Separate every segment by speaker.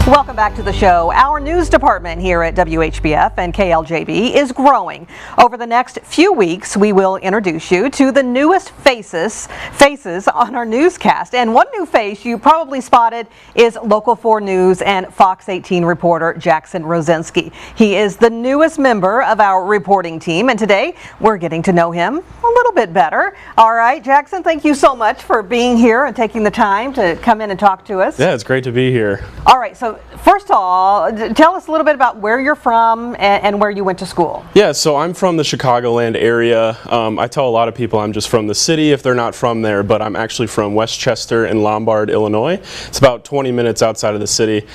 Speaker 1: Welcome back to the show. Our news department here at WHBF and KLJB is growing. Over the next few weeks, we will introduce you to the newest faces on our newscast. And one new face you probably spotted is Local 4 News and Fox 18 reporter Jackson Rozinsky. He is the newest member of our reporting team, and today we're getting to know him a little bit better. All right, Jackson, thank you so much for being here and taking the time to come in and talk to us.
Speaker 2: Yeah, it's great to be here.
Speaker 1: All right, so first of all, tell us a little bit about where you're from and where you went to school.
Speaker 2: Yeah, so I'm from the Chicagoland area. I tell a lot of people I'm just from the city if they're not from there, but I'm actually from Westchester and Lombard, Illinois. It's about 20 minutes outside of the city.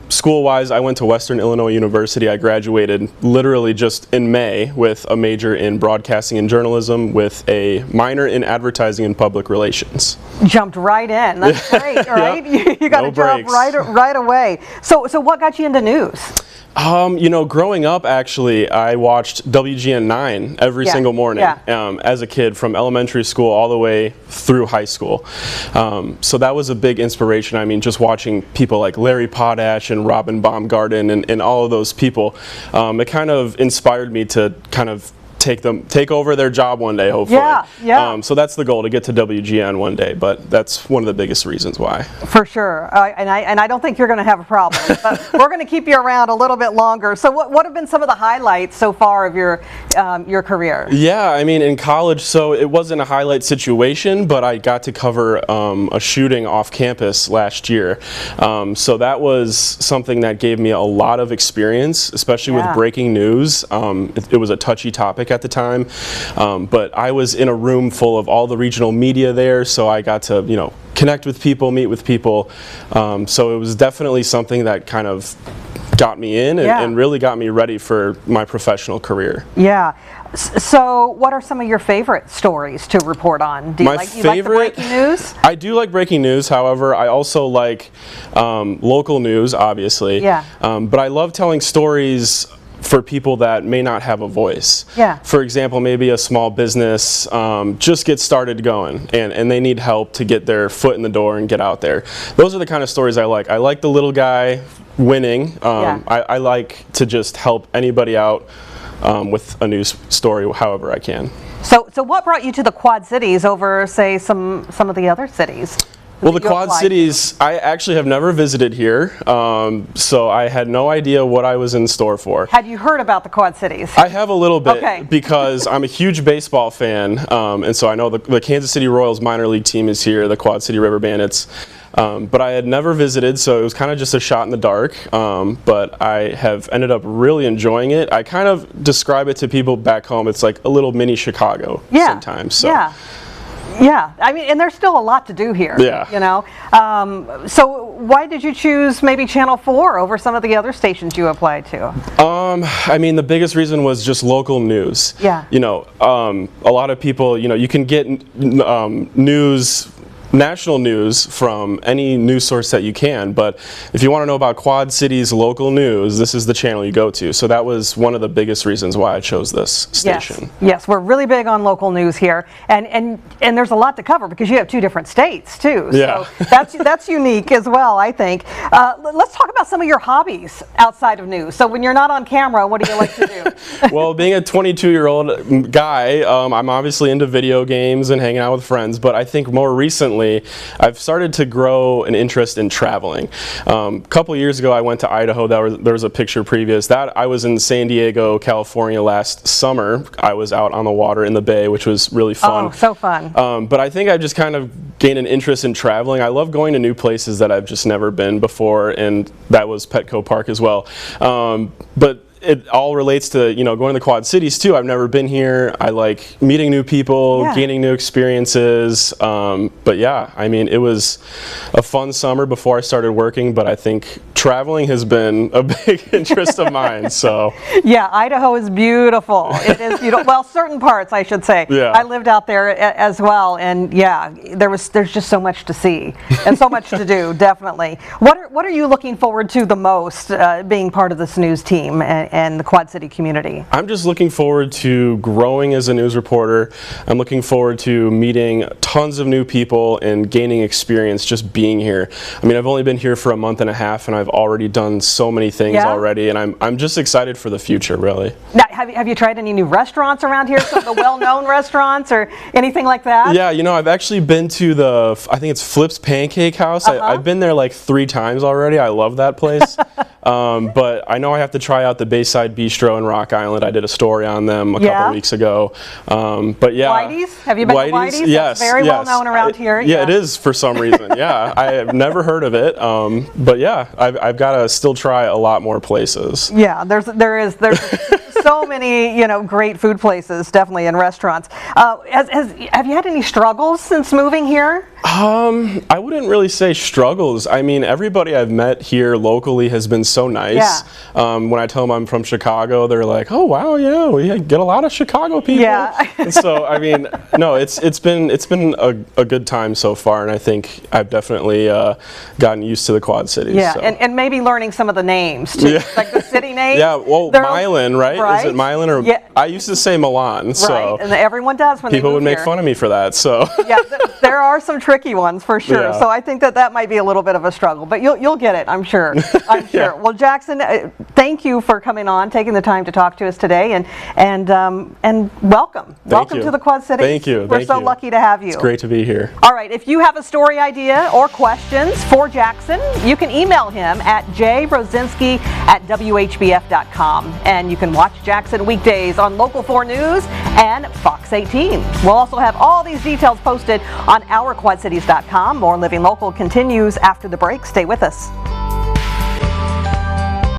Speaker 2: School-wise, I went to Western Illinois University. I graduated literally just in May with a major in broadcasting and journalism with a minor in advertising and public relations.
Speaker 1: Jumped right in. That's great, right?
Speaker 2: Yep.
Speaker 1: You got a job right away. So what got you into news?
Speaker 2: You know, growing up, actually, I watched WGN9 every single morning as a kid, from elementary school all the way through high school. So that was a big inspiration. I mean, just watching people like Larry Potash and Robin Baumgarten and all of those people, it kind of inspired me to kind of take over their job one day, hopefully. So that's the goal, to get to WGN one day, but that's one of the biggest reasons why. For sure,
Speaker 1: and I don't think you're going to have a problem, but we're going to keep you around a little bit longer. So what have been some of the highlights so far of your career?
Speaker 2: Yeah, I mean, in college, so it wasn't a highlight situation, but I got to cover a shooting off campus last year. So that was something that gave me a lot of experience, especially with breaking news. It was a touchy topic at the time, but I was in a room full of all the regional media there, so I got to, you know, connect with people, meet with people. So it was definitely something that kind of got me in and really got me ready for my professional career.
Speaker 1: Yeah. So what are some of your favorite stories to report on? Do you like the breaking news?
Speaker 2: I do like breaking news. However, I also like local news, obviously.
Speaker 1: Yeah.
Speaker 2: But I love telling stories for people that may not have a voice.
Speaker 1: Yeah.
Speaker 2: For example, maybe a small business just gets started going and they need help to get their foot in the door and get out there. Those are the kind of stories I like. I like the little guy winning. I like to just help anybody out with a news story however I can.
Speaker 1: So what brought you to the Quad Cities over, say, some of the other cities?
Speaker 2: Well, the Quad Cities, I actually have never visited here, so I had no idea what I was in store for.
Speaker 1: Had you heard about the Quad Cities?
Speaker 2: I have a little bit, because I'm a huge baseball fan, and so I know the Kansas City Royals minor league team is here, the Quad City River Bandits. But I had never visited, so it was kind of just a shot in the dark, but I have ended up really enjoying it. I kind of describe it to people back home, it's like a little mini Chicago sometimes. So.
Speaker 1: Yeah, I mean, and there's still a lot to do here.
Speaker 2: Yeah.
Speaker 1: You know, so why did you choose maybe Channel 4 over some of the other stations you applied to?
Speaker 2: I mean, the biggest reason was just local news.
Speaker 1: Yeah.
Speaker 2: You know, a lot of people, you know, you can get national news from any news source that you can, but if you want to know about Quad Cities local news, this is the channel you go to. So that was one of the biggest reasons why I chose this station.
Speaker 1: Yes, we're really big on local news here, and there's a lot to cover because you have two different states too.
Speaker 2: Yeah.
Speaker 1: So that's unique as well, I think. Let's talk about some of your hobbies outside of news. So when you're not on camera, what do you like to do?
Speaker 2: Well, being a 22-year-old guy, I'm obviously into video games and hanging out with friends, but I think more recently I've started to grow an interest in traveling. A couple years ago I went to Idaho. There was a picture previous. That I was in San Diego, California last summer. I was out on the water in the bay, which was really fun.
Speaker 1: Oh, so fun.
Speaker 2: But I think I've just kind of gained an interest in traveling. I love going to new places that I've just never been before, and that was Petco Park as well. But it all relates to, you know, going to the Quad Cities too. I've never been here. I like meeting new people, gaining new experiences. But yeah, I mean, it was a fun summer before I started working, but I think traveling has been a big interest of mine. So
Speaker 1: yeah, Idaho is beautiful. It is beautiful. Well, certain parts, I should say.
Speaker 2: Yeah.
Speaker 1: I lived out there as well, and yeah, there's just so much to see and so much to do. Definitely. What are you looking forward to the most, being part of this news team in the Quad City community?
Speaker 2: I'm just looking forward to growing as a news reporter. I'm looking forward to meeting tons of new people and gaining experience just being here. I mean, I've only been here for a month and a half, and I've already done so many things already, and I'm just excited for the future, really.
Speaker 1: Now, have you tried any new restaurants around here, some of the well-known restaurants or anything like that?
Speaker 2: Yeah, you know, I've actually been to I think it's Flip's Pancake House. I've been there like 3 times already. I love that place. But I know I have to try out the Bayside Bistro in Rock Island. I did a story on them a couple weeks ago. But yeah.
Speaker 1: Whitey's? Have you been to Whitey's?
Speaker 2: Yes.
Speaker 1: That's very well known around here.
Speaker 2: Yeah, it is for some reason. Yeah, I have never heard of it. But yeah, I've got to still try a lot more places.
Speaker 1: Yeah, there's so many, you know, great food places, definitely, and restaurants. Have you had any struggles since moving here?
Speaker 2: I wouldn't really say struggles. I mean, everybody I've met here locally has been so nice. When I tell them I'm from Chicago, they're like, "Oh wow, yeah, we get a lot of Chicago people."
Speaker 1: Yeah.
Speaker 2: And so I mean, no, it's been a good time so far, and I think I've definitely gotten used to the Quad Cities.
Speaker 1: Yeah,
Speaker 2: so.
Speaker 1: and maybe learning some of the names too, like the city names.
Speaker 2: Yeah, well, Milan, right? Is it Milan or?
Speaker 1: Yeah.
Speaker 2: I used to say Milan. So
Speaker 1: right, and everyone does when
Speaker 2: people would make
Speaker 1: here.
Speaker 2: fun of me for that. So
Speaker 1: yeah, there are some tricky ones for sure.
Speaker 2: Yeah.
Speaker 1: So I think that might be a little bit of a struggle, but you'll get it, I'm sure. I'm sure.
Speaker 2: Yeah.
Speaker 1: Well, Jackson, thank you for coming on, taking the time to talk to us today, and welcome. Welcome to the Quad Cities.
Speaker 2: Thank you.
Speaker 1: We're so lucky to have you.
Speaker 2: It's great to be here.
Speaker 1: All right, if you have a story idea or questions for Jackson, you can email him at jrozinsky@whbf.com, and you can watch Jackson weekdays on Local 4 News and Fox 18. We'll also have all these details posted on ourquadcities.com. More Living Local continues after the break. Stay with us.